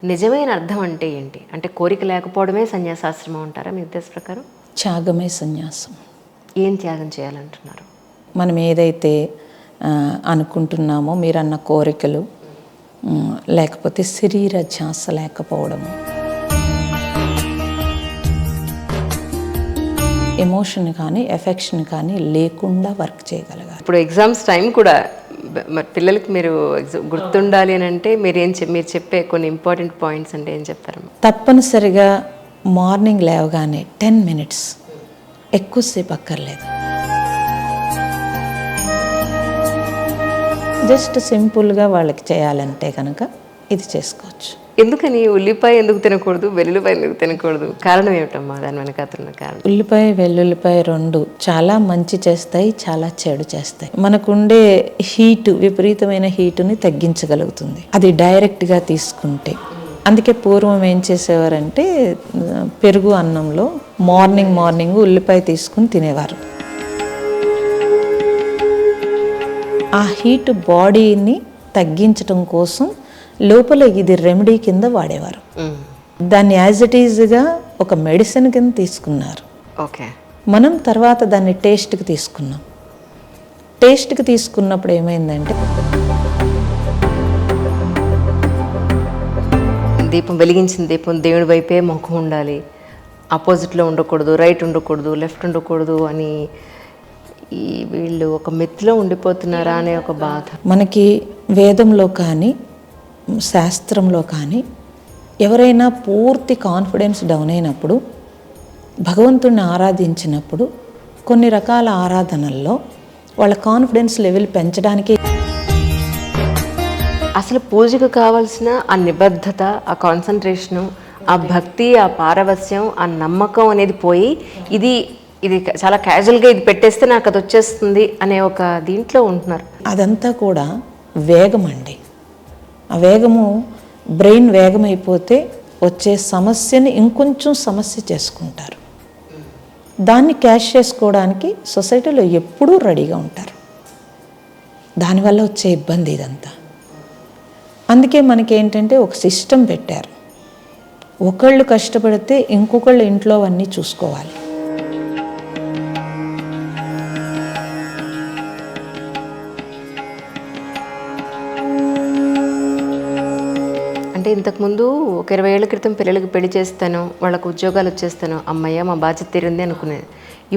నిజమైన అర్థం అంటే ఏంటి? అంటే కోరిక లేకపోవడమే సన్యాసాశ్రమం అంటారా మీ ఉద్దేశ ప్రకారం? త్యాగమే సన్యాసం. ఏం త్యాగం చేయాలంటున్నారు? మనం ఏదైతే అనుకుంటున్నామో మీరన్న కోరికలు, లేకపోతే శరీర ధ్యాస లేకపోవడము, ఎమోషన్ కానీ ఎఫెక్షన్ కానీ లేకుండా వర్క్ చేయగలగాలి. ఇప్పుడు ఎగ్జామ్స్ టైం కూడా మరి పిల్లలకి మీరు గుర్తుండాలి అని అంటే మీరు చెప్పే కొన్ని ఇంపార్టెంట్ పాయింట్స్ అంటే ఏం చెప్తారమ్మా? తప్పనిసరిగా మార్నింగ్ లేవగానే 10 minutes, ఎక్కువసేపు అక్కర్లేదు, జస్ట్ సింపుల్గా వాళ్ళకి చేయాలంటే కనుక ఇది చేసుకోవచ్చు. ఎందుకని ఉల్లిపాయ ఎందుకు తినకూడదు, వెల్లుల్లిపాయ ఎందుకు తినకూడదు? కారణం ఏమిటమ్మా దాని వెనకాతల కారణం? ఉల్లిపాయ వెల్లుల్లిపాయ రెండు చాలా మంచి చేస్తాయి, చాలా చెడు చేస్తాయి. మనకుండే హీటు, విపరీతమైన హీటుని తగ్గించగలుగుతుంది అది డైరెక్ట్గా తీసుకుంటే. అందుకే పూర్వం ఏం చేసేవారంటే పెరుగు అన్నంలో మార్నింగ్ ఉల్లిపాయ తీసుకుని తినేవారు. ఆ హీట్ బాడీని తగ్గించడం కోసం లోపల ఇది రెమెడీ కింద వాడేవారు. దాన్ని యాజ్ ఇట్ ఈజ్గా ఒక మెడిసిన్ కింద తీసుకున్నారు. ఓకే, మనం తర్వాత దాన్ని టేస్ట్కి తీసుకున్నాం. టేస్ట్కి తీసుకున్నప్పుడు ఏమైందంటే దీపం వెలిగించిన దీపం దేవుడి వైపే ముఖం ఉండాలి, ఆపోజిట్లో ఉండకూడదు, రైట్ ఉండకూడదు, లెఫ్ట్ ఉండకూడదు అని ఈ వీళ్ళు ఒక మెత్తులో ఉండిపోతున్నారా అనే ఒక బాధ. మనకి వేదంలో కానీ శాస్త్రంలో కానీ ఎవరైనా పూర్తి కాన్ఫిడెన్స్ డౌన్ అయినప్పుడు, భగవంతుడిని ఆరాధించినప్పుడు కొన్ని రకాల ఆరాధనల్లో వాళ్ళ కాన్ఫిడెన్స్ లెవెల్ పెంచడానికి అసలు పూజకు కావాల్సిన ఆ నిబద్ధత, ఆ కాన్సన్ట్రేషను, ఆ భక్తి, ఆ పారవస్యం, ఆ నమ్మకం అనేది పోయి ఇది చాలా క్యాజువల్గా ఇది పెట్టేస్తే నాకు అది వచ్చేస్తుంది అనే ఒక దీంట్లో ఉంటున్నారు. అదంతా కూడా వేగం అండి. ఆ వేగము బ్రెయిన్ వేగం అయిపోతే వచ్చే సమస్యని ఇంకొంచెం సమస్య చేసుకుంటారు. దాన్ని క్యాష్ చేసుకోవడానికి సొసైటీలో ఎప్పుడూ రెడీగా ఉంటారు. దానివల్ల వచ్చే ఇబ్బంది ఇదంతా. అందుకే మనకి ఏంటంటే ఒక సిస్టమ్ పెట్టారు. ఒకళ్ళు కష్టపడితే ఇంకొకళ్ళు ఇంట్లో అన్నీ చూసుకోవాలి. అంటే ఇంతకుముందు ఒక 20 ఏళ్ల క్రితం పిల్లలకి పెళ్లి చేస్తాను, వాళ్ళకు ఉద్యోగాలు వచ్చేస్తాను, అమ్మయ్య మా బాధ్యత తీరింది అనుకునేది.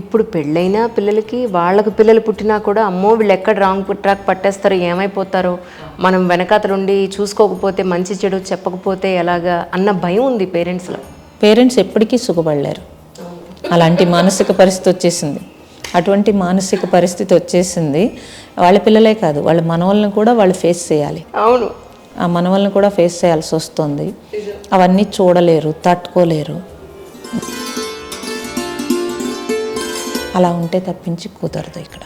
ఇప్పుడు పెళ్ళైనా పిల్లలకి వాళ్ళకు పిల్లలు పుట్టినా కూడా అమ్మో వీళ్ళు ఎక్కడ రాంగ్ ట్రాక్ పట్టేస్తారో, ఏమైపోతారో, మనం వెనకాతలుండి చూసుకోకపోతే, మంచి చెడు చెప్పకపోతే ఎలాగా అన్న భయం ఉంది పేరెంట్స్లో. పేరెంట్స్ ఎప్పటికీ సుఖపడలేరు. అలాంటి మానసిక పరిస్థితి వచ్చేసింది. అటువంటి మానసిక పరిస్థితి వచ్చేసింది. వాళ్ళ పిల్లలే కాదు, వాళ్ళ మనవలను కూడా వాళ్ళు ఫేస్ చేయాలి. అవును, ఆ మనవల్ని కూడా ఫేస్ చేయాల్సి వస్తుంది. అవన్నీ చూడలేరు, తట్టుకోలేరు. అలా ఉంటే తప్పించి కుదరదు ఇక్కడ.